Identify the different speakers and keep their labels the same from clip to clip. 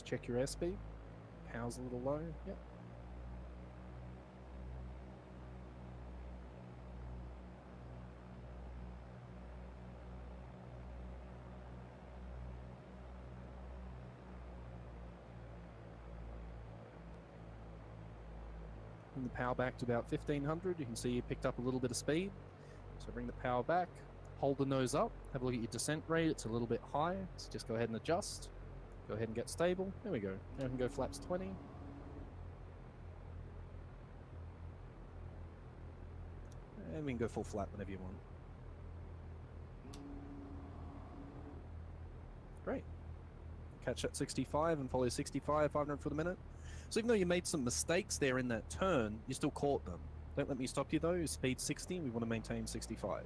Speaker 1: Just check your airspeed. Power's a little low. Yep. Bring the power back to about 1500. You can see you picked up a little bit of speed. So bring the power back, hold the nose up, have a look at your descent rate. It's a little bit high, so just go ahead and adjust. Go ahead and get stable. There we go. Now we can go flaps 20. And we can go full flap whenever you want. Great. Catch at 65 and follow 65, 500 for the minute. So even though you made some mistakes there in that turn, you still caught them. Don't let me stop you though. Speed 60, we want to maintain 65.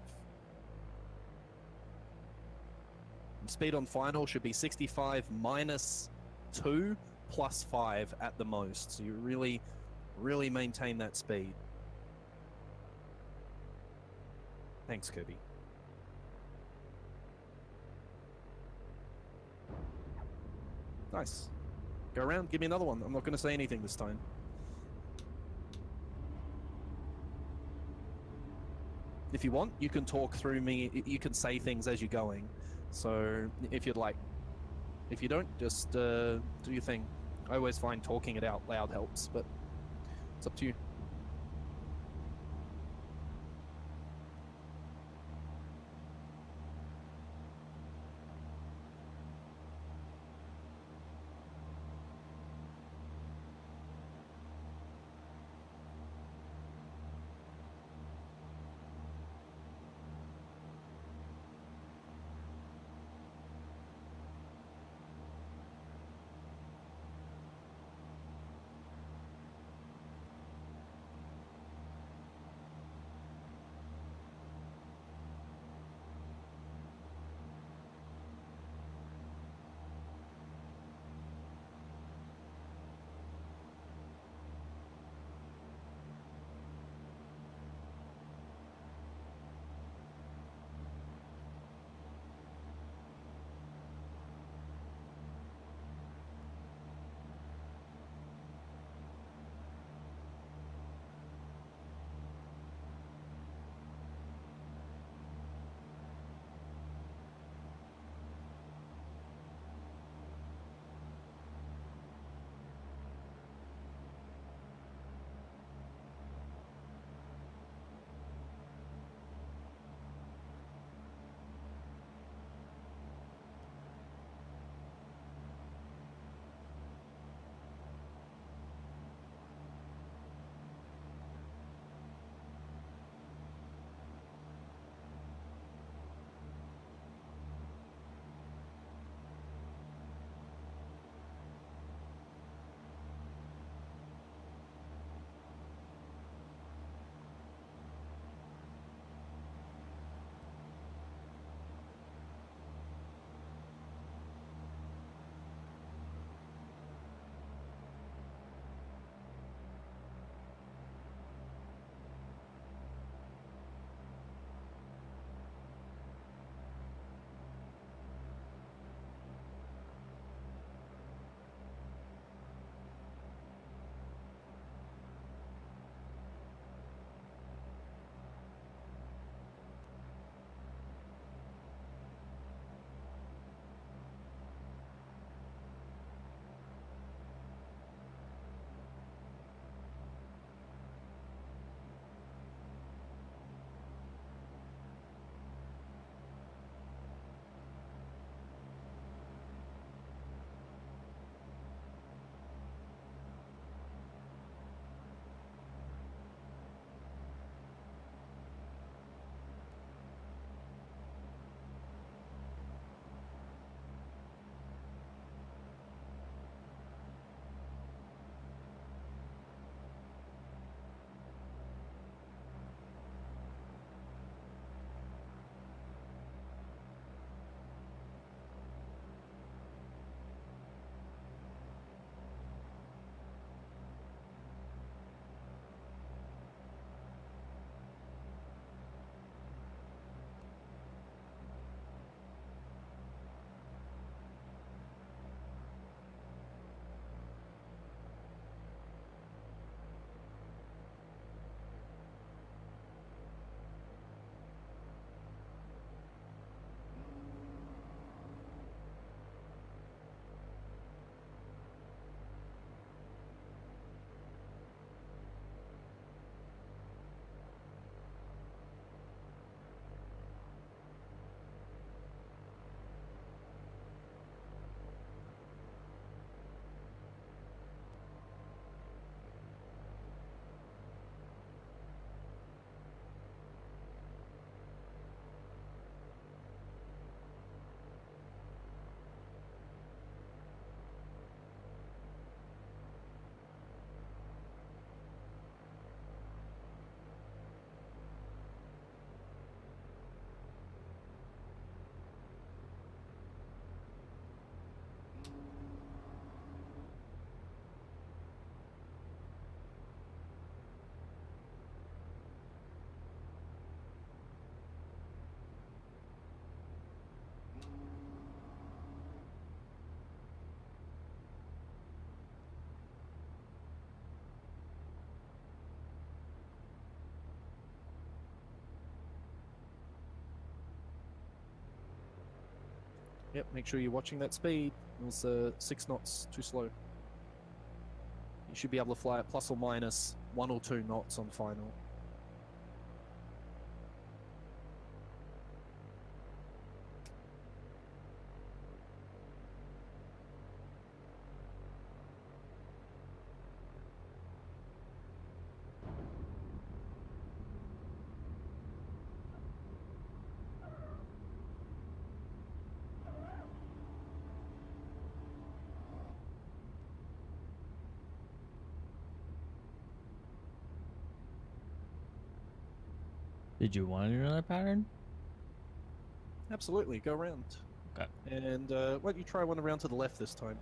Speaker 1: And speed on final should be 65 minus 2 plus 5 at the most. So you really, really maintain that speed. Thanks, Kirby. Nice. Go around, give me another one. I'm not going to say anything this time. If you want, you can talk through me. You can say things as you're going. So if you'd like. If you don't, just do your thing. I always find talking it out loud helps, but it's up to you. Yep, make sure you're watching that speed. It was 6 knots too slow. You should be able to fly at plus or minus 1 or 2 knots on final.
Speaker 2: Did you want to do another pattern?
Speaker 1: Absolutely, go around.
Speaker 2: Okay.
Speaker 1: And why don't you try one around to the left this time?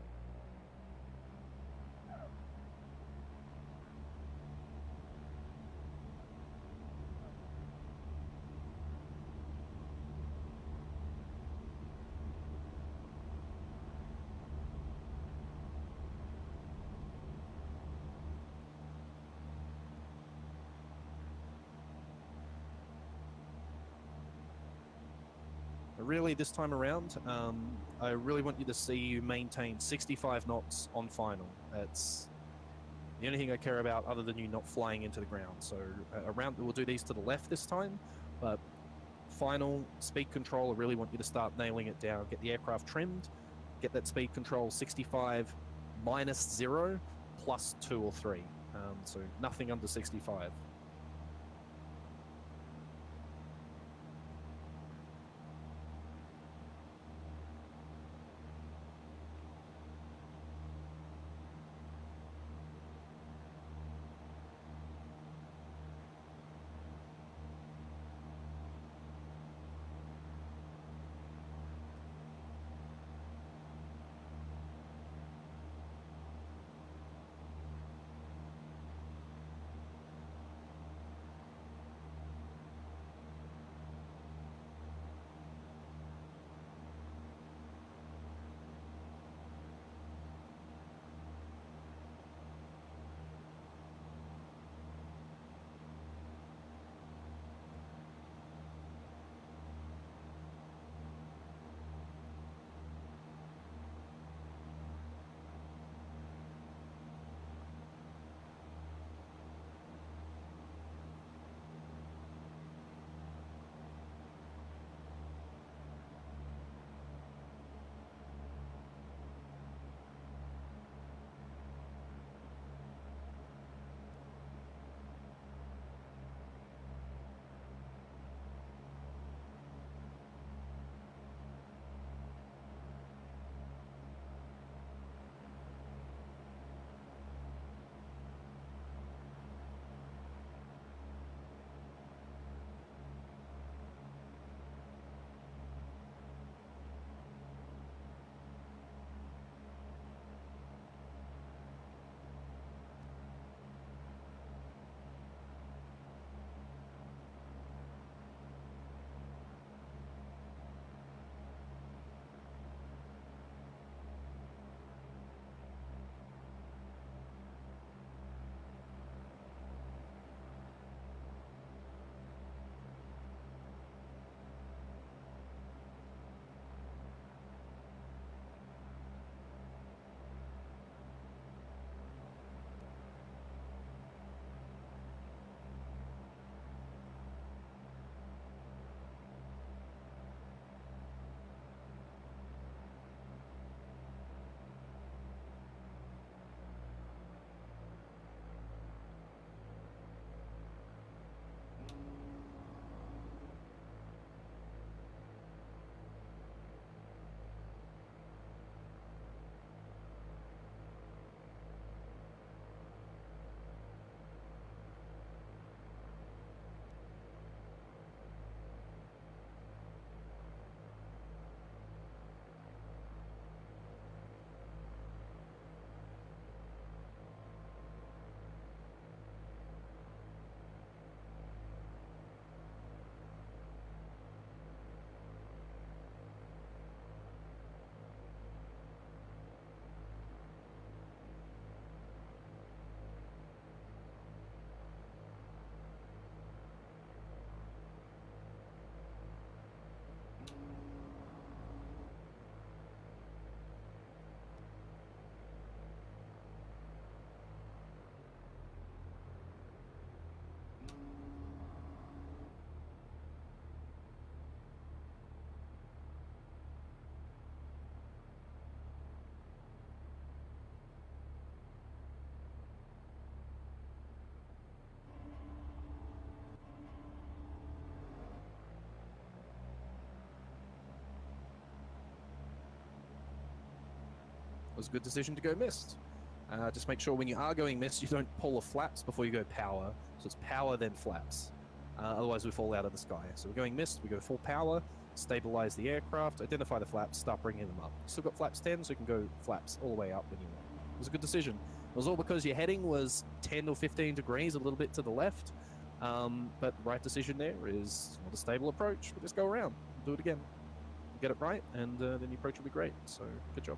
Speaker 1: Really, this time around, I really want you to see you maintain 65 knots on final. That's the only thing I care about other than you not flying into the ground. So around, we'll do these to the left this time, but final speed control, I really want you to start nailing it down. Get the aircraft trimmed, get that speed control 65 minus 0 plus 2 or 3. So nothing under 65. was a good decision to go mist. Just make sure when you are going mist, you don't pull a flaps before you go power. So it's power, then flaps. Otherwise, we fall out of the sky. So we're going mist, we go full power, stabilize the aircraft, identify the flaps, start bringing them up. Still got flaps 10, so you can go flaps all the way up when you want. It was a good decision. It was all because your heading was 10 or 15 degrees, a little bit to the left. But the right decision there is not a stable approach. We'll just go around, do it again, get it right, and then the approach will be great. So good job.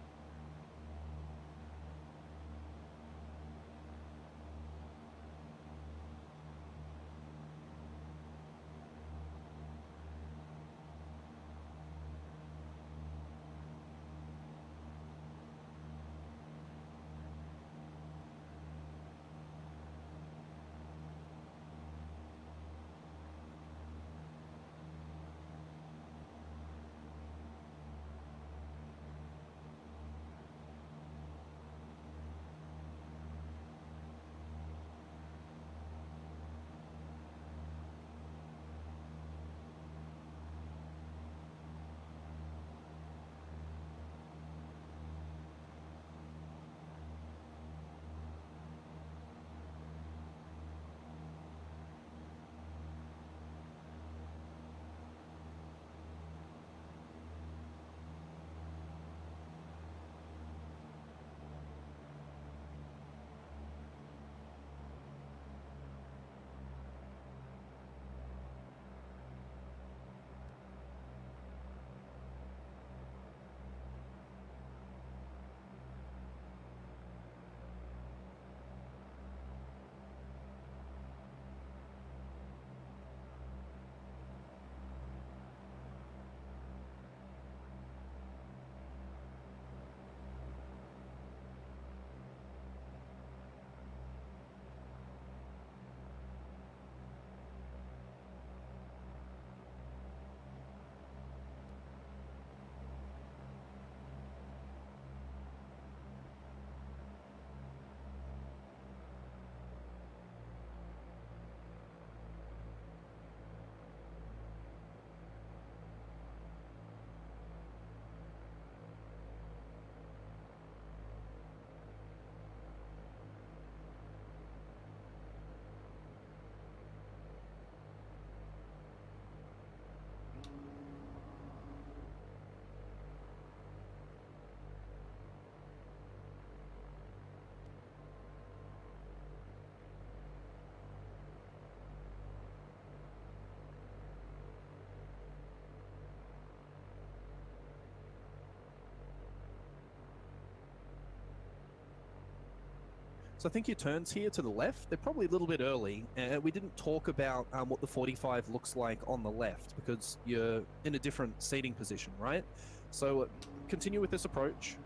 Speaker 1: So I think your turns here to the left, they're probably a little bit early. We didn't talk about what the 45 looks like on the left because you're in a different seating position, right? So continue with this approach.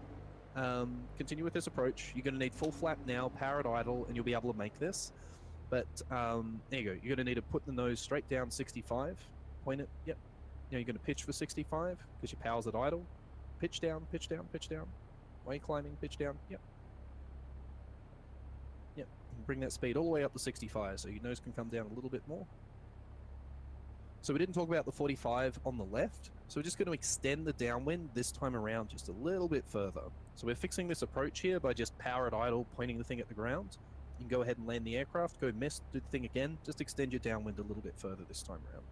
Speaker 1: Continue with this approach. You're going to need full flap now, power at idle, and you'll be able to make this. But there you go. You're going to need to put the nose straight down 65. Point it. Yep. Now you're going to pitch for 65 because your power's at idle. Pitch down, pitch down, pitch down. While you're climbing, pitch down. Yep. Yep. And bring that speed all the way up to 65 so your nose can come down a little bit more. So we didn't talk about the 45 on the left. So we're just going to extend the downwind this time around just a little bit further. So we're fixing this approach here by just power at idle, pointing the thing at the ground. You can go ahead and land the aircraft, go mist, do the thing again. Just extend your downwind a little bit further this time around.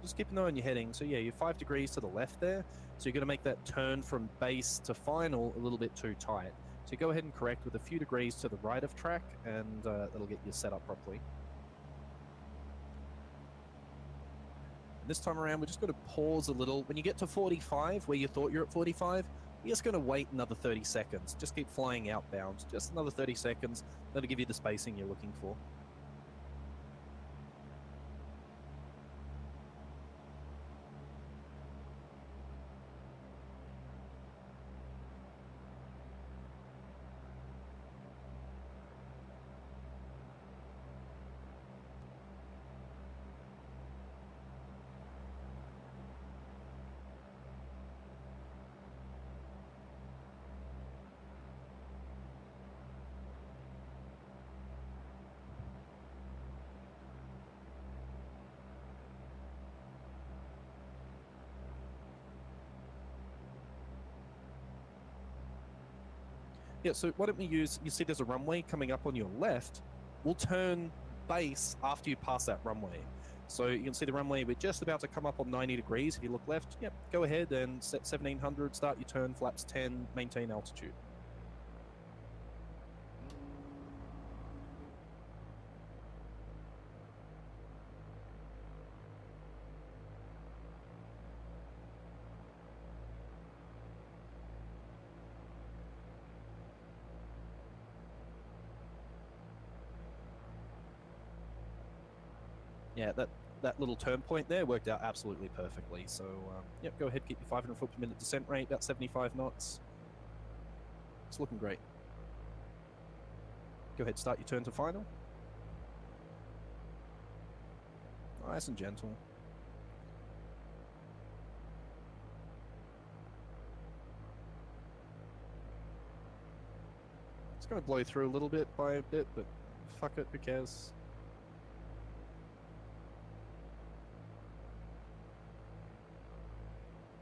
Speaker 1: just keep an eye on your heading. So yeah, you're 5 degrees to the left there. So you're going to make that turn from base to final a little bit too tight. So you go ahead and correct with a few degrees to the right of track, and that'll get you set up properly. And this time around, we're just going to pause a little. When you get to 45, where you thought you're at 45, you're just going to wait another 30 seconds. Just keep flying outbound. Just another 30 seconds. That'll give you the spacing you're looking for. Yeah, so why don't we use, you see there's a runway coming up on your left. We'll turn base after you pass that runway. So you can see the runway, we're just about to come up on 90 degrees. If you look left, yep, go ahead and set 1700, start your turn, flaps 10, maintain altitude. Yeah, that little turn point there worked out absolutely perfectly. So, yep, go ahead, keep your 500 foot per minute descent rate, about 75 knots. It's looking great. Go ahead, start your turn to final. Nice and gentle. It's going to blow through a little bit by a bit, but fuck it, who cares?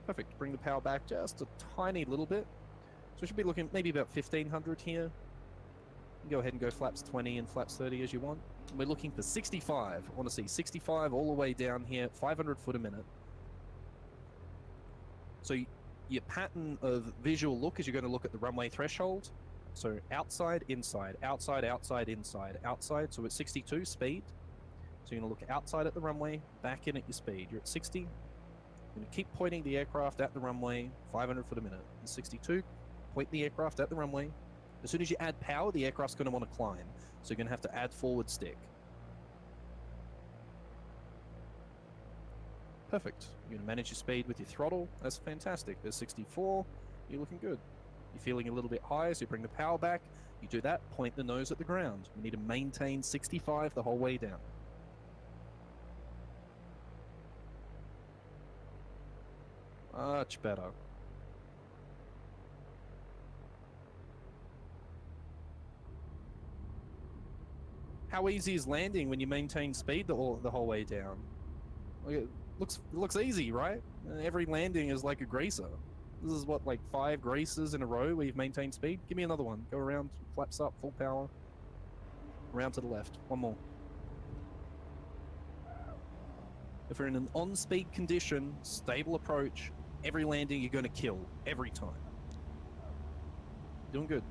Speaker 1: Perfect. Bring the power back just a tiny little bit. So we should be looking maybe about 1500 here. Go ahead and go flaps 20 and flaps 30 as you want. And we're looking for 65. I want to see 65 all the way down here, 500 foot a minute. So your pattern of visual look is you're going to look at the runway threshold. So outside, inside, outside, outside, inside, outside. So at 62 speed. So you're going to look outside at the runway, back in at your speed. You're at 60. You're going to keep pointing the aircraft at the runway, 500 foot a minute. At 62, point the aircraft at the runway. As soon as you add power, the aircraft's going to want to climb. So you're going to have to add forward stick. Perfect. You're going to manage your speed with your throttle. That's fantastic. There's 64. You're looking good. You're feeling a little bit high, so you bring the power back. You do that, point the nose at the ground. We need to maintain 65 the whole way down. Much better. How easy is landing when you maintain speed the whole way down? It looks easy, right? Every landing is like a greaser. This is what, like 5 greases in a row where you've maintained speed? Give me another one. Go around, flaps up, full power. Around to the left. One more. If you're in an on-speed condition, stable approach, every landing you're going to kill. Every time. Doing good.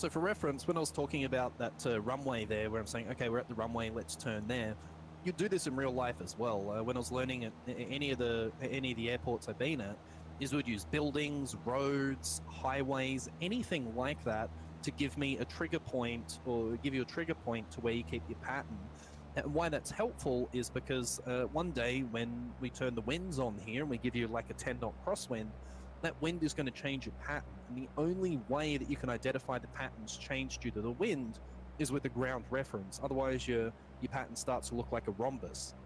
Speaker 1: So for reference, when I was talking about that runway there, where I'm saying, okay, we're at the runway, let's turn there. You do this in real life as well. When I was learning at any of the airports I've been at, is we'd use buildings, roads, highways, anything like that to give me a trigger point or give you a trigger point to where you keep your pattern. And why that's helpful is because one day when we turn the winds on here and we give you like a 10 knot crosswind, that wind is going to change your pattern. And the only way that you can identify the pattern's changed due to the wind is with a ground reference. Otherwise, your pattern starts to look like a rhombus.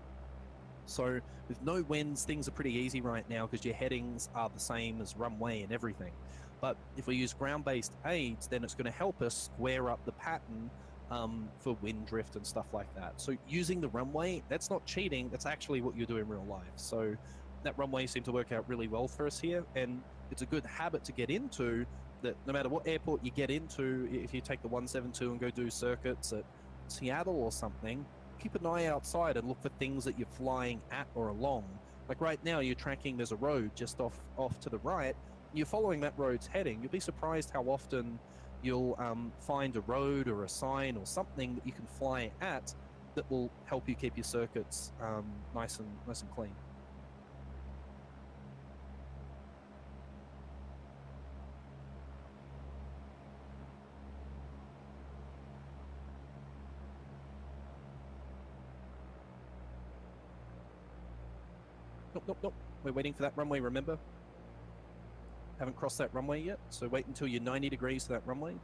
Speaker 1: So with no winds, things are pretty easy right now because your headings are the same as runway and everything. But if we use ground-based aids, then it's going to help us square up the pattern for wind drift and stuff like that. So using the runway, that's not cheating. That's actually what you do in real life. So that runway seemed to work out really well for us here. And it's a good habit to get into that no matter what airport you get into, if you take the 172 and go do circuits at Seattle or something, keep an eye outside and look for things that you're flying at or along. Like right now, you're tracking, there's a road just off to the right. You're following that road's heading. You'll be surprised how often you'll find a road or a sign or something that you can fly at that will help you keep your circuits nice and clean. Nope. We're waiting for that runway, remember? Haven't crossed that runway yet, so wait until you're 90 degrees to that runway.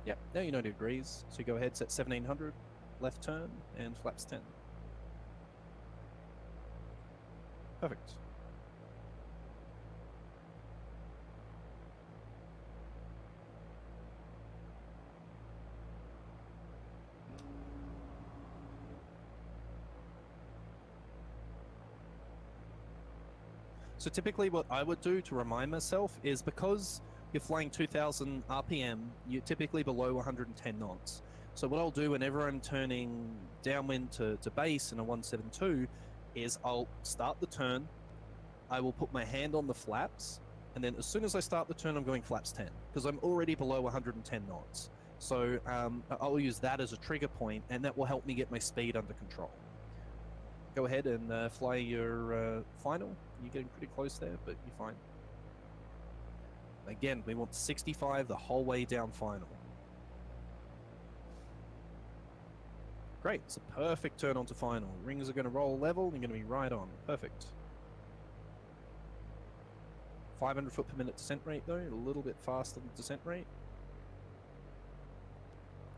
Speaker 1: Yep, now you're 90 degrees, so you go ahead, set 1700, left turn, and flaps 10. Perfect. So typically what I would do to remind myself is because you're flying 2000 RPM, you're typically below 110 knots. So what I'll do whenever I'm turning downwind to base in a 172 is I'll start the turn, I will put my hand on the flaps, and then as soon as I start the turn, I'm going flaps 10 because I'm already below 110 knots. So I'll use that as a trigger point, and that will help me get my speed under control. Go ahead and fly your final. You're getting pretty close there, but you're fine. Again, we want 65 the whole way down final. Great, it's a perfect turn onto final. Rings are going to roll level, and you're going to be right on. Perfect. 500 foot per minute descent rate though, a little bit faster than descent rate.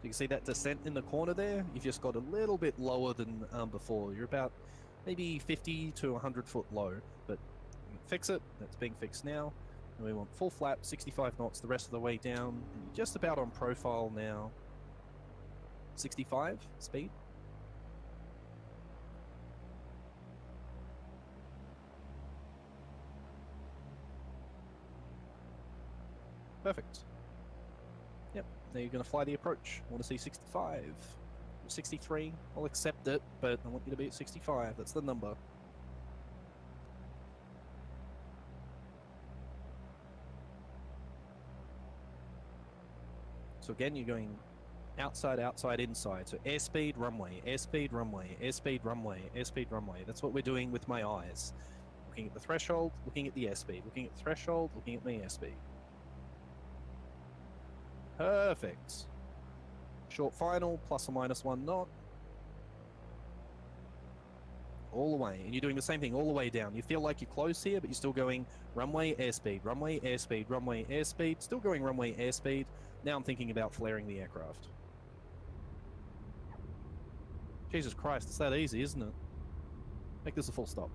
Speaker 1: You can see that descent in the corner there, you've just got a little bit lower than before. You're about maybe 50 to 100 foot low, but fix it. That's being fixed now. And we want full flap, 65 knots the rest of the way down. And you're just about on profile now. 65 speed. Perfect. Yep, now you're going to fly the approach. I want to see 65. 63, I'll accept it, but I want you to be at 65. That's the number. So again, you're going outside, inside. So airspeed, runway, airspeed, runway, airspeed, runway, airspeed, runway. That's what we're doing with my eyes. Looking at the threshold, looking at the airspeed, looking at the threshold, looking at my airspeed. Perfect. Short final, plus or minus 1 knot. All the way. And you're doing the same thing all the way down. You feel like you're close here, but you're still going runway, airspeed, runway, airspeed, runway, airspeed. Still going runway, airspeed. Now I'm thinking about flaring the aircraft. Jesus Christ, it's that easy, isn't it? Make this a full stop.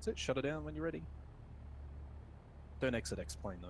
Speaker 1: That's it. Shut it down when you're ready. Don't exit X-plane though.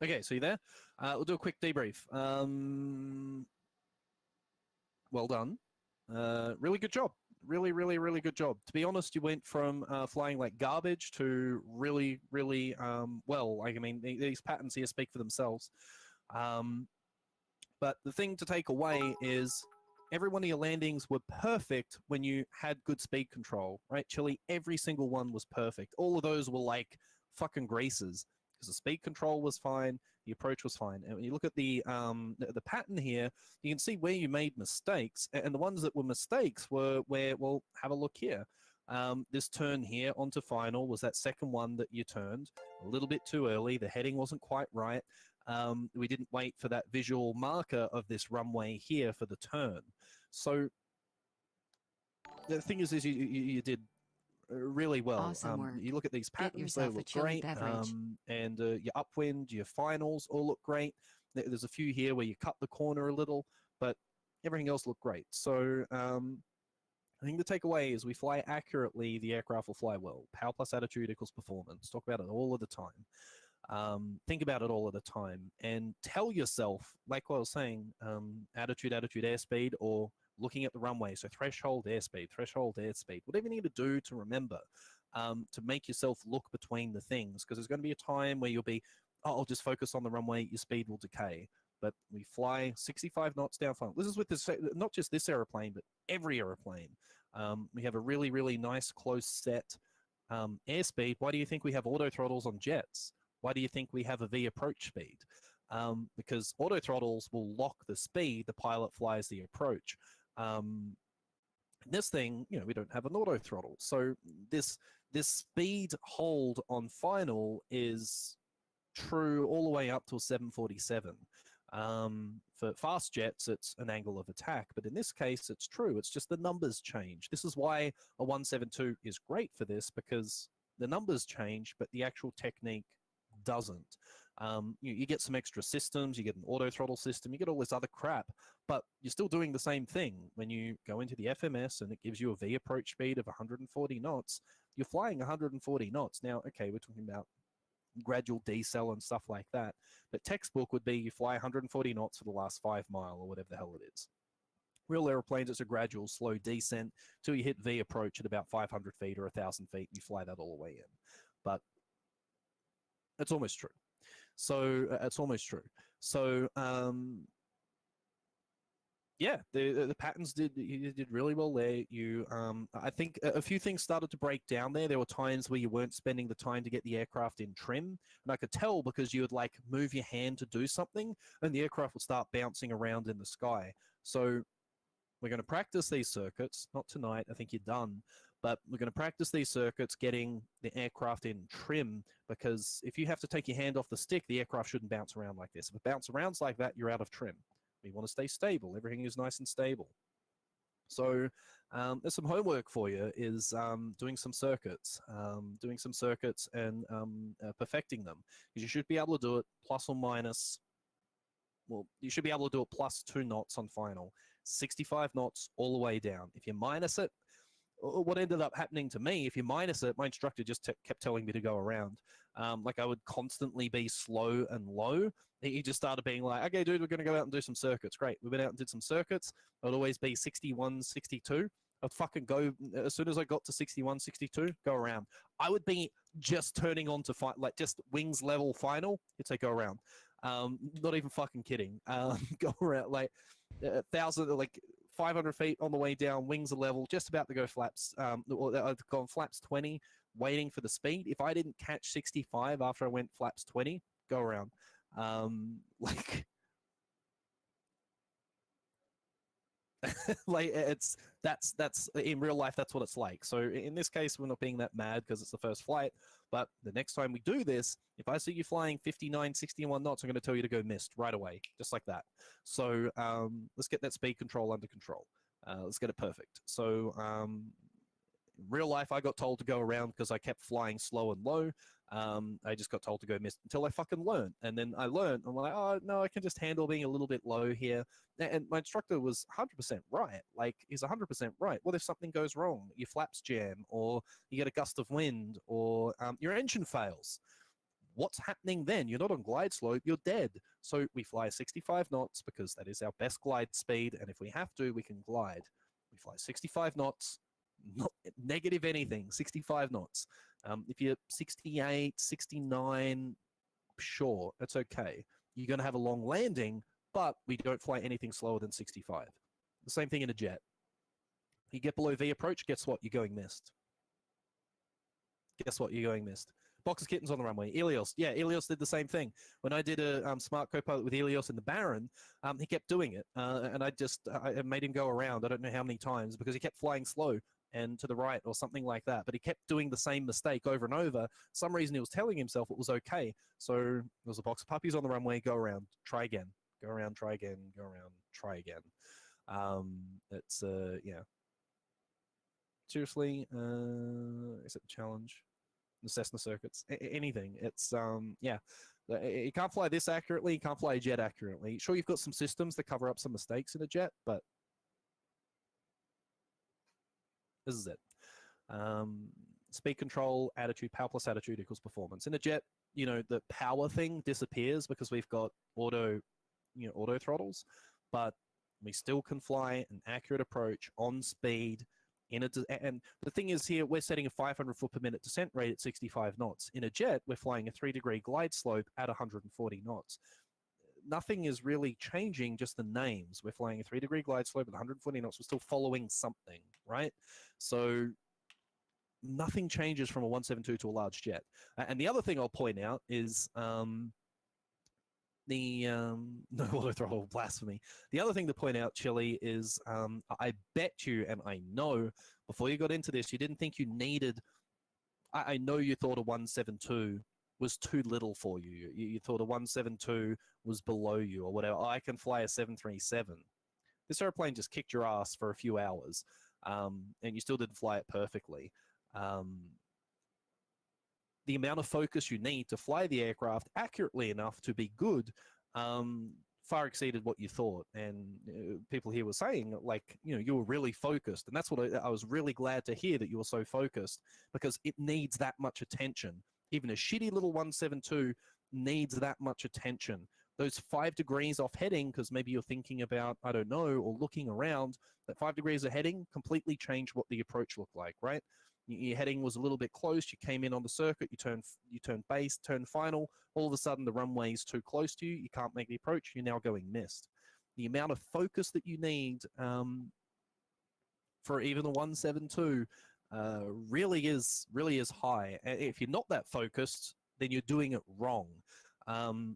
Speaker 1: Okay, so you there? We'll do a quick debrief. Well done. Really good job. Really, really, really good job. To be honest, you went from flying like garbage to really, really well. Like, I mean, these patterns here speak for themselves. But the thing to take away is every one of your landings were perfect when you had good speed control, right? Chile, every single one was perfect. All of those were like fucking greases because the speed control was fine, the approach was fine. And when you look at the pattern here, you can see where you made mistakes, and the ones that were mistakes were where, well, have a look here. This turn here onto final was that second one that you turned a little bit too early. The heading wasn't quite right. We didn't wait for that visual marker of this runway here for the turn. So the thing is you did really well.
Speaker 3: Awesome work.
Speaker 1: You look at these
Speaker 3: Get
Speaker 1: patterns, they
Speaker 3: yourself a
Speaker 1: look
Speaker 3: chili
Speaker 1: great.
Speaker 3: beverage.
Speaker 1: And your upwind, your finals all look great. There's a few here where you cut the corner a little, but everything else looked great. So I think the takeaway is we fly accurately, the aircraft will fly well. Power plus attitude equals performance. Talk about it all of the time. Think about it all of the time and tell yourself, like what I was saying, attitude, airspeed, or looking at the runway. So threshold, airspeed, whatever you need to do to remember, to make yourself look between the things, because there's going to be a time where you'll be, oh, I'll just focus on the runway, your speed will decay. But we fly 65 knots down final. This is with this, not just this aeroplane, but every aeroplane. We have a really, really nice close set airspeed. Why do you think we have auto throttles on jets? Why do you think we have a V approach speed? Because auto throttles will lock the speed, the pilot flies the approach. This thing, you know, we don't have an auto throttle. So this speed hold on final is true all the way up till 747. For fast jets, it's an angle of attack, but in this case, it's true. It's just the numbers change. This is why a 172 is great for this, because the numbers change, but the actual technique doesn't. You get some extra systems, you get an auto throttle system, you get all this other crap, but you're still doing the same thing. When you go into the FMS and it gives you a V approach speed of 140 knots, you're flying 140 knots. Now, okay, we're talking about gradual decel and stuff like that, but textbook would be you fly 140 knots for the last 5 miles or whatever the hell it is. Real airplanes, it's a gradual slow descent till you hit V approach at about 500 feet or 1,000 feet, and you fly that all the way in. But it's almost true. So it's almost true. So yeah, the patterns you did really well there. You I think a few things started to break down there. There were times where you weren't spending the time to get the aircraft in trim, and I could tell because you would like move your hand to do something, and the aircraft would start bouncing around in the sky. So we're going to practice these circuits, not tonight, I think you're done, but we're going to practice these circuits getting the aircraft in trim, because if you have to take your hand off the stick, the aircraft shouldn't bounce around like this. If it bounces around like that, you're out of trim. We want to stay stable. Everything is nice and stable. So there's some homework for you, is doing some circuits and perfecting them. Because you should be able to do it plus or minus, well, you should be able to do it plus 2 knots on final. 65 knots all the way down. If you minus it, what ended up happening to me, if you minus it, my instructor just kept telling me to go around. Like I would constantly be slow and low. He just started being like, okay, dude, we're going to go out and do some circuits. Great. We went out and did some circuits. It would always be 61, 62. I'd fucking go as soon as I got to 61, 62, go around. I would be just turning on to fight, like just wings level final. It's a go around. Not even fucking kidding. Go around like 1,000, like 500 feet on the way down. Wings are level, just about to go flaps. I've gone flaps 20, waiting for the speed. If I didn't catch 65 after I went flaps 20, go around. Like. Like that's in real life, that's what it's like. So in this case, we're not being that mad because it's the first flight, but the next time we do this, if I see you flying 59, 61 knots, I'm going to tell you to go missed right away, just like that. So let's get that speed control under control. Let's get it perfect. So in real life, I got told to go around because I kept flying slow and low. I just got told to go missed until I fucking learned. And then I learned. I'm like, oh, no, I can just handle being a little bit low here. And my instructor was 100% right. Like, he's 100% right. What if something goes wrong? Your flaps jam, or you get a gust of wind, or your engine fails. What's happening then? You're not on glide slope, you're dead. So we fly 65 knots because that is our best glide speed. And if we have to, we can glide. We fly 65 knots. Not negative anything, 65 knots. If you're 68, 69, sure, it's okay. You're going to have a long landing, but we don't fly anything slower than 65. The same thing in a jet. You get below V approach, guess what? You're going missed. Guess what? You're going missed. Box of kittens on the runway. Elios. Yeah, Elios did the same thing. When I did a smart co-pilot with Elios in the Baron, he kept doing it. And I made him go around, I don't know how many times, because he kept flying slow and to the right or something like that. But he kept doing the same mistake over and over. For some reason he was telling himself it was okay. So there was a box of puppies on the runway, go around, try again. Go around, try again, go around, try again. It's, yeah. Seriously, is it a challenge? The Cessna circuits, anything. It's, yeah. You can't fly this accurately, you can't fly a jet accurately. Sure, you've got some systems that cover up some mistakes in a jet, but this is it. Speed control, attitude, power plus attitude equals performance. In a jet, you know, the power thing disappears because we've got auto throttles, but we still can fly an accurate approach on speed. And the thing is here, we're setting a 500 foot per minute descent rate at 65 knots. In a jet, we're flying a 3-degree glide slope at 140 knots. Nothing is really changing, just the names. We're flying a 3-degree glide slope at 140 knots. We're still following something, right? So nothing changes from a 172 to a large jet. And the other thing I'll point out is no auto throttle, blasphemy. The other thing to point out, Chili, is I bet you, and I know before you got into this, you didn't think you needed. I know you thought a 172 was too little for you. You thought a 172 was below you or whatever. I can fly a 737. This airplane just kicked your ass for a few hours, and you still didn't fly it perfectly. The amount of focus you need to fly the aircraft accurately enough to be good far exceeded what you thought. And people here were saying, like, you know, you were really focused. And that's what I was really glad to hear, that you were so focused, because it needs that much attention. Even a shitty little 172 needs that much attention. Those 5 degrees off heading, because maybe you're thinking about, I don't know, or looking around, that 5 degrees of heading completely changed what the approach looked like, right? Your heading was a little bit close. You came in on the circuit. You turn base, turn final. All of a sudden, the runway is too close to you. You can't make the approach. You're now going missed. The amount of focus that you need for even the 172 really is high. If you're not that focused, then you're doing it wrong,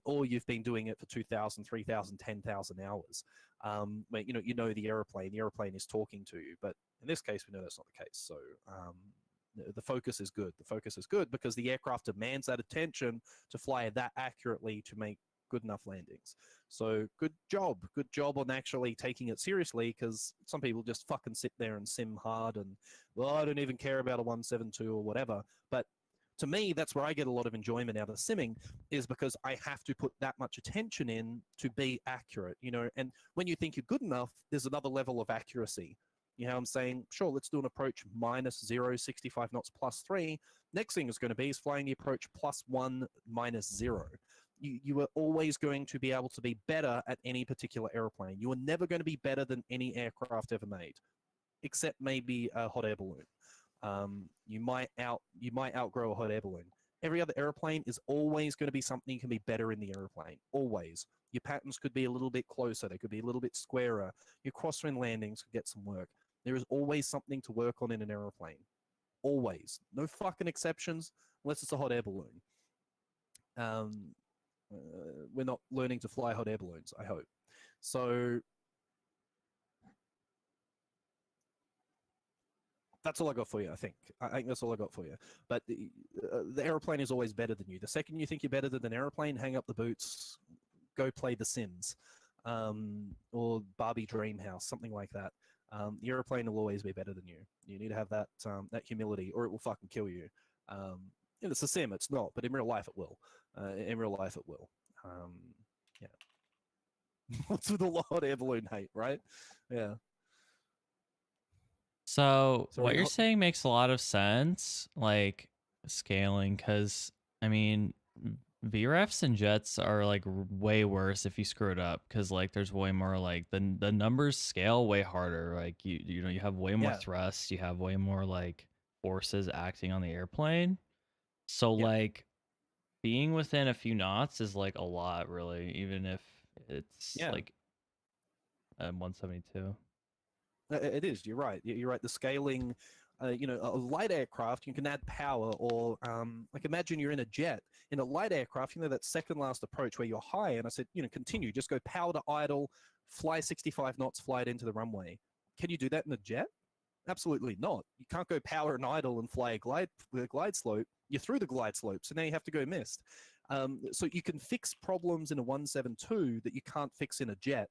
Speaker 1: or you've been doing it for 2,000, 3,000, 10,000 hours. But you know the airplane is talking to you. But in this case, we know that's not the case. So the focus is good. The focus is good because the aircraft demands that attention to fly that accurately to make good enough landings. So good job on actually taking it seriously, because some people just fucking sit there and sim hard and, well, I don't even care about a 172 or whatever. But to me, that's where I get a lot of enjoyment out of simming, is because I have to put that much attention in to be accurate, you know. And when you think you're good enough, there's another level of accuracy. You know what I'm saying? Sure, let's do an approach -0, 65 knots, +3. Next thing is going to be is flying the approach +1, -0. You are always going to be able to be better at any particular airplane. You are never going to be better than any aircraft ever made. except maybe a hot air balloon. You might outgrow a hot air balloon. Every other airplane is always going to be something you can be better in the airplane. Always. Your patterns could be a little bit closer. They could be a little bit squarer. Your crosswind landings could get some work. There is always something to work on in an airplane. Always. No fucking exceptions unless it's a hot air balloon. We're not learning to fly hot air balloons, I hope. So that's all I got for you, I think. I think that's all I got for you. But the airplane is always better than you. The second you think you're better than an airplane, hang up the boots, go play The Sims, or Barbie Dreamhouse, something like that. The airplane will always be better than you. You need to have that that humility, or it will fucking kill you. It's a sim, it's not, but in real life it will. In real life it will. Yeah. What's with the hot air balloon hate, right? Yeah.
Speaker 2: So
Speaker 1: Sorry,
Speaker 2: what you're saying makes a lot of sense, like scaling, because I mean, VREFs and jets are like way worse if you screw it up, because like there's way more like the numbers scale way harder. Like you know you have way more
Speaker 1: Yeah.
Speaker 2: thrust, you have way more like forces acting on the airplane. So
Speaker 1: Yeah.
Speaker 2: like being within a few knots is like a lot, really, even if it's
Speaker 1: Yeah.
Speaker 2: like 172.
Speaker 1: It is. You're right. You're right. The scaling, a light aircraft, you can add power, or like imagine you're in a jet. In a light aircraft, that second last approach where you're high, and I said, continue, just go power to idle, fly 65 knots, fly it into the runway. Can you do that in a jet? Absolutely not. You can't go power and idle and fly a glide slope. You're through the glide slope, so now you have to go missed. So you can fix problems in a 172 that you can't fix in a jet.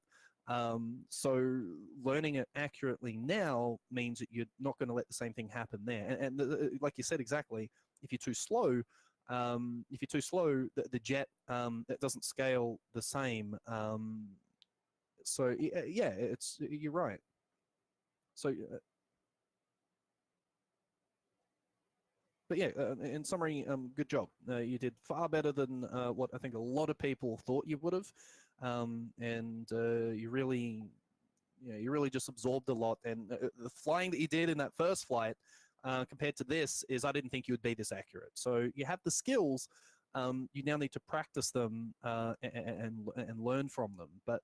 Speaker 1: So learning it accurately now means that you're not going to let the same thing happen there. And like you said exactly, if you're too slow, the jet it doesn't scale the same. So yeah, you're right. So. But yeah, in summary, good job. You did far better than what I think a lot of people thought you would have, and you really just absorbed a lot. And the flying that you did in that first flight compared to this is, I didn't think you would be this accurate. So you have the skills. You now need to practice them and learn from them. But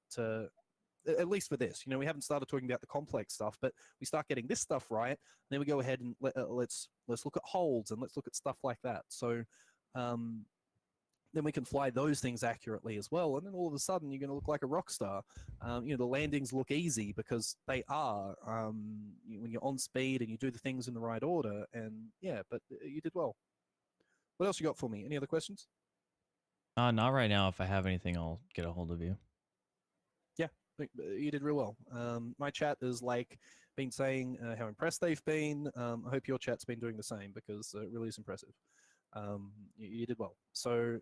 Speaker 1: at least for this, we haven't started talking about the complex stuff, but we start getting this stuff right, then we go ahead and let's look at holds, and let's look at stuff like that. So then we can fly those things accurately as well, and then all of a sudden you're going to look like a rock star. The landings look easy because they are, when you're on speed and you do the things in the right order. And yeah, but you did well. What else you got for me? Any other questions?
Speaker 2: Not right now. If I have anything, I'll get a hold of you.
Speaker 1: Yeah, you did real well. My chat is like been saying how impressed they've been. I hope your chat's been doing the same, because it really is impressive. You did well. So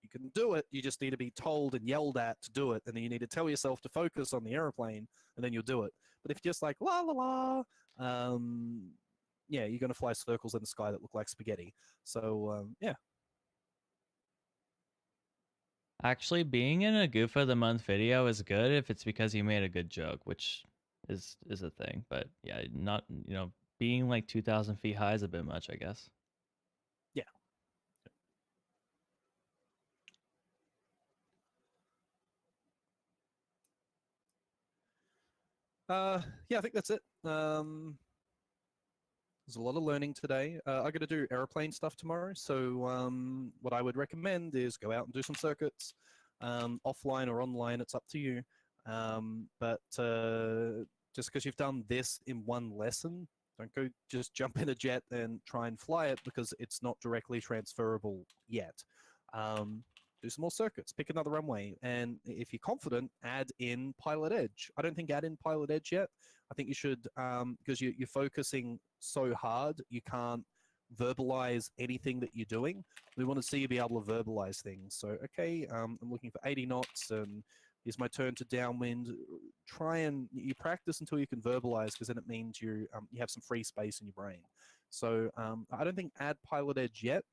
Speaker 1: you can do it. You just need to be told and yelled at to do it, and then you need to tell yourself to focus on the airplane, and then you'll do it. But if you're just like la la la, yeah, you're going to fly circles in the sky that look like spaghetti. So yeah.
Speaker 2: Actually, being in a Goof of the Month video is good if it's because you made a good joke, which is a thing. But yeah, not being like 2,000 feet high is a bit much, I guess.
Speaker 1: Yeah. Yeah, I think that's it. There's a lot of learning today. I got to do airplane stuff tomorrow, so what I would recommend is go out and do some circuits, offline or online. It's up to you. But just because you've done this in one lesson, don't go just jump in a jet and try and fly it, because it's not directly transferable yet. Do some more circuits, pick another runway, and if you're confident, add in Pilot Edge. I don't think add in Pilot Edge yet. I think you should, because you're focusing so hard, you can't verbalize anything that you're doing. We want to see you be able to verbalize things. So, okay, I'm looking for 80 knots, and here's my turn to downwind. Try and you practice until you can verbalize, because then it means you have some free space in your brain. So I don't think add Pilot Edge yet.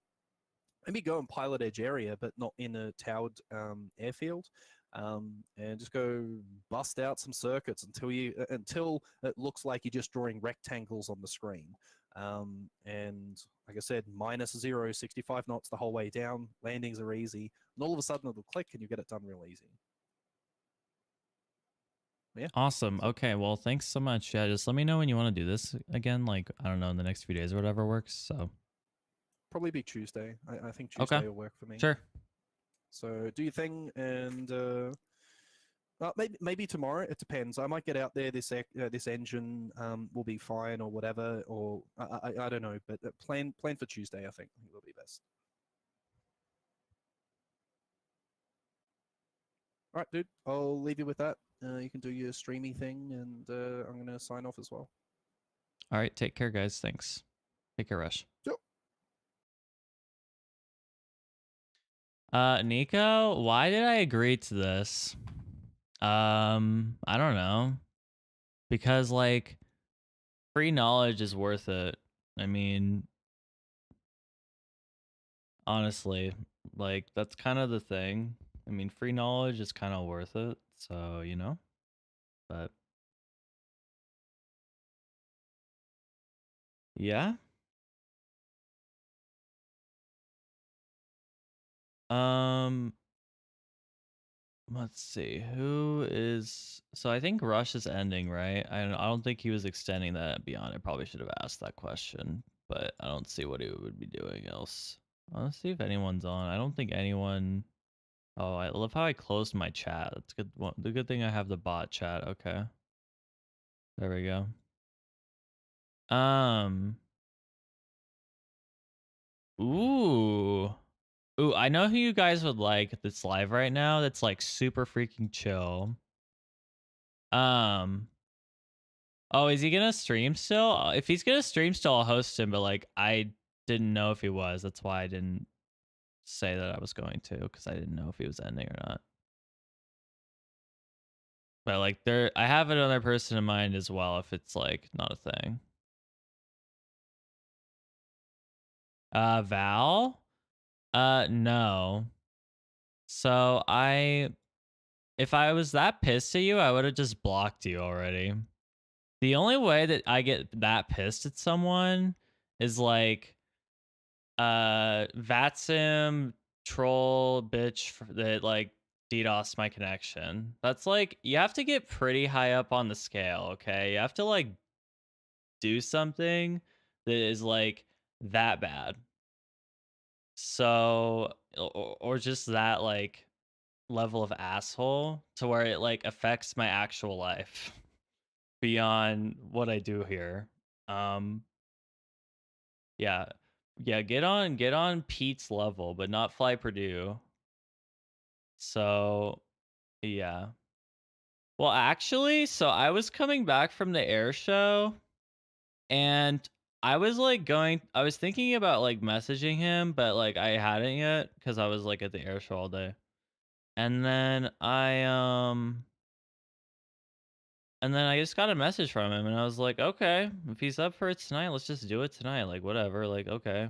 Speaker 1: Maybe go in Pilot Edge area, but not in a towered airfield. and just go bust out some circuits until it looks like you're just drawing rectangles on the screen. And like I said, minus 0, 65 knots the whole way down. Landings are easy, and all of a sudden it'll click, and you get it done real easy. Yeah.
Speaker 2: Awesome. Okay. Well, thanks so much. Yeah, just let me know when you want to do this again. Like, I don't know, in the next few days or whatever works. So,
Speaker 1: Probably be Tuesday. I think
Speaker 2: okay.
Speaker 1: Tuesday will work for me.
Speaker 2: Sure.
Speaker 1: So do your thing, and maybe tomorrow. It depends. I might get out there. This engine will be fine, or whatever. Or I don't know. But plan for Tuesday. I think will be best. All right, dude. I'll leave you with that. You can do your streamy thing, and I'm gonna sign off as well.
Speaker 2: All right. Take care, guys. Thanks. Take care, Rush.
Speaker 1: Yep.
Speaker 2: Nico, why did I agree to this? I don't know. Because like free knowledge is worth it. I mean, honestly, like that's kind of the thing. I mean, free knowledge is kind of worth it. So, you know, but yeah. Um, let's see. Who is so I think Rush is ending, right? I don't think he was extending that beyond. I probably should have asked that question, but I don't see what he would be doing else. Let's see if anyone's on. I don't think anyone. Oh, I love how I closed my chat. That's good. Well, the good thing I have the bot chat. Okay. There we go. Ooh. Ooh, I know who you guys would like that's live right now. That's like super freaking chill. Oh, is he gonna stream still? If he's gonna stream still, I'll host him, but like I didn't know if he was. That's why I didn't say that I was going to, because I didn't know if he was ending or not. But like I have another person in mind as well if it's like not a thing. Val? No. So if I was that pissed at you, I would have just blocked you already. The only way that I get that pissed at someone is like Vatsim troll bitch that like DDoS my connection. That's like you have to get pretty high up on the scale, okay? You have to like do something that is like that bad. So or just that like level of asshole to where it like affects my actual life beyond what I do here. Yeah. Yeah, get on Pete's level, but not Fly Purdue. So, yeah. Well, actually, so I was coming back from the air show and I was like I was thinking about like messaging him, but like I hadn't yet because I was like at the air show all day. And then I just got a message from him and I was like, okay, if he's up for it tonight, let's just do it tonight. Like whatever. Like, okay.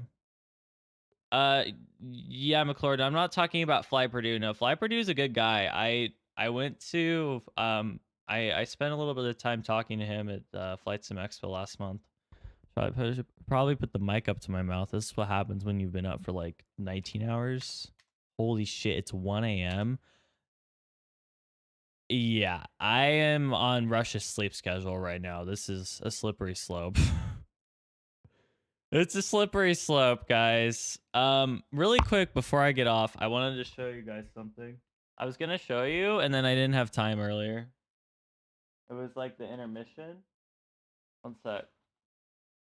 Speaker 2: Yeah, McClure. I'm not talking about Fly Purdue. No, Fly Purdue is a good guy. I went to I spent a little bit of time talking to him at Flight Sim Expo last month. So I should probably put the mic up to my mouth. This is what happens when you've been up for like 19 hours. Holy shit! It's 1 a.m. Yeah, I am on Rush's sleep schedule right now. This is a slippery slope. It's a slippery slope, guys. Really quick before I get off, I wanted to show you guys something. I was gonna show you, and then I didn't have time earlier. It was like the intermission. One sec.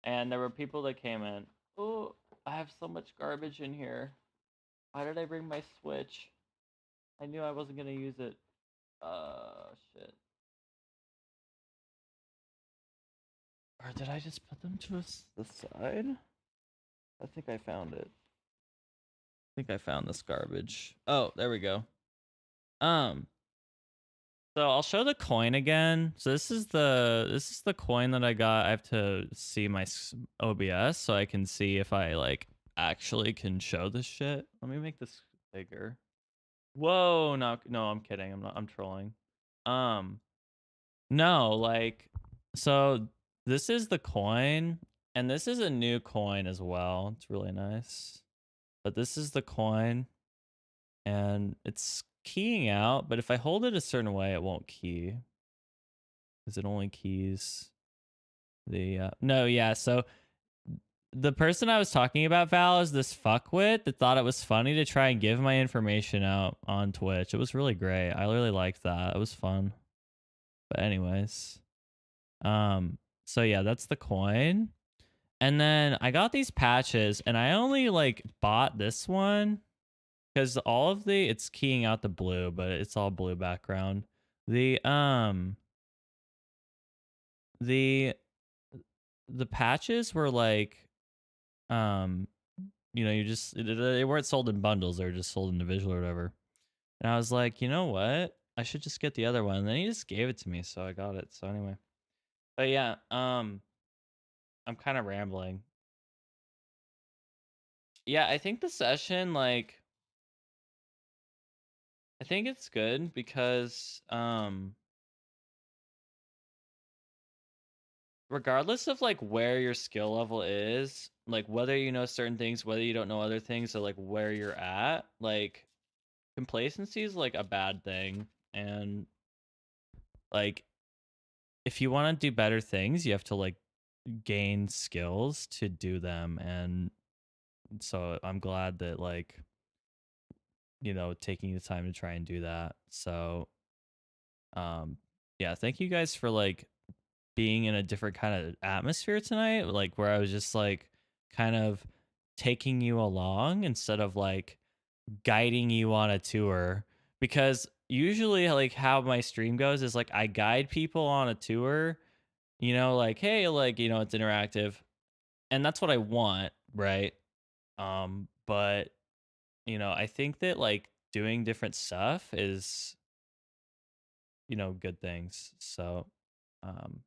Speaker 2: And there were people that came in. Oh, I have so much garbage in here. Why did I bring my Switch? I knew I wasn't gonna use it. Shit. Or did I just put them to the side? I think I found it. I think I found this garbage. Oh, there we go. So I'll show the coin again. So this is the coin that I got. I have to see my OBS so I can see if I like actually can show this shit. Let me make this bigger. Whoa, no, I'm kidding. I'm trolling. No, like, so this is the coin, and this is a new coin as well. It's really nice. But this is the coin, and it's keying out, but if I hold it a certain way, it won't key. Because it only keys the, no, yeah, so the person I was talking about, Val, is this fuckwit that thought it was funny to try and give my information out on Twitch. It was really great. I really liked that. It was fun. But anyways, so yeah, that's the coin. And then I got these patches, and I only like bought this one because all of it's keying out the blue, but it's all blue background. The the patches were like, you know, they weren't sold in bundles, they were just sold individual or whatever. And I was like, you know what? I should just get the other one. And then he just gave it to me, so I got it. So anyway. But yeah, I'm kind of rambling. Yeah, I think the session, like, I think it's good because regardless of like where your skill level is, like whether you know certain things, whether you don't know other things, or like where you're at, like complacency is like a bad thing. And like if you want to do better things, you have to like gain skills to do them. And so I'm glad that, like, you know, taking the time to try and do that. So yeah, thank you guys for like being in a different kind of atmosphere tonight, like where I was just like kind of taking you along instead of like guiding you on a tour. Because usually like how my stream goes is like I guide people on a tour, you know, like, hey, like, you know, it's interactive, and that's what I want, right? But you know, I think that like doing different stuff is, you know, good things. So um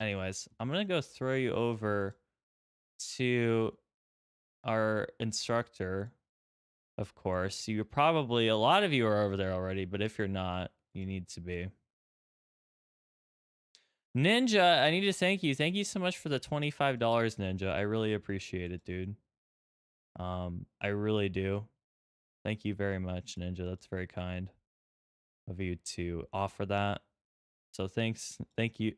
Speaker 2: anyways, I'm gonna go throw you over to our instructor. Of course, you probably, a lot of you are over there already, but if you're not, you need to be. Ninja, I need to thank you. Thank you so much for the $25, Ninja. I really appreciate it, dude. I really do. Thank you very much, Ninja. That's very kind of you to offer that. So thank you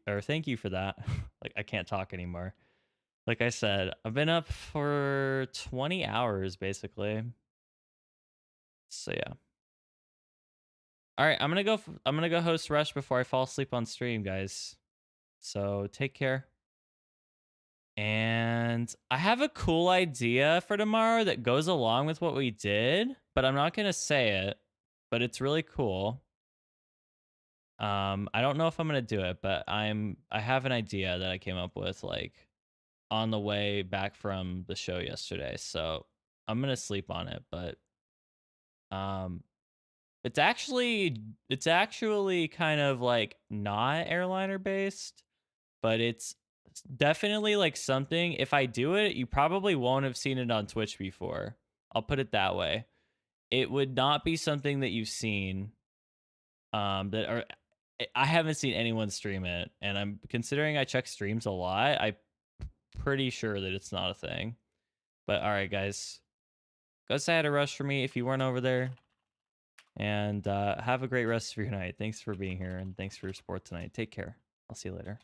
Speaker 2: for that. Like, I can't talk anymore. Like I said, I've been up for 20 hours basically. So yeah. All right, I'm gonna go host Rush before I fall asleep on stream, guys. So take care. And I have a cool idea for tomorrow that goes along with what we did, but I'm not gonna say it. But it's really cool. I don't know if I'm gonna do it, but I have an idea that I came up with like on the way back from the show yesterday. So I'm gonna sleep on it, but um it's actually kind of like not airliner based, but it's definitely like something. If I do it, you probably won't have seen it on Twitch before. I'll put it that way. It would not be something that you've seen. That are I haven't seen anyone stream it, and I'm considering I check streams a lot. I'm pretty sure that it's not a thing. But all right, guys, go say hi to Rush for me if you weren't over there. And have a great rest of your night. Thanks for being here, and thanks for your support tonight. Take care. I'll see you later.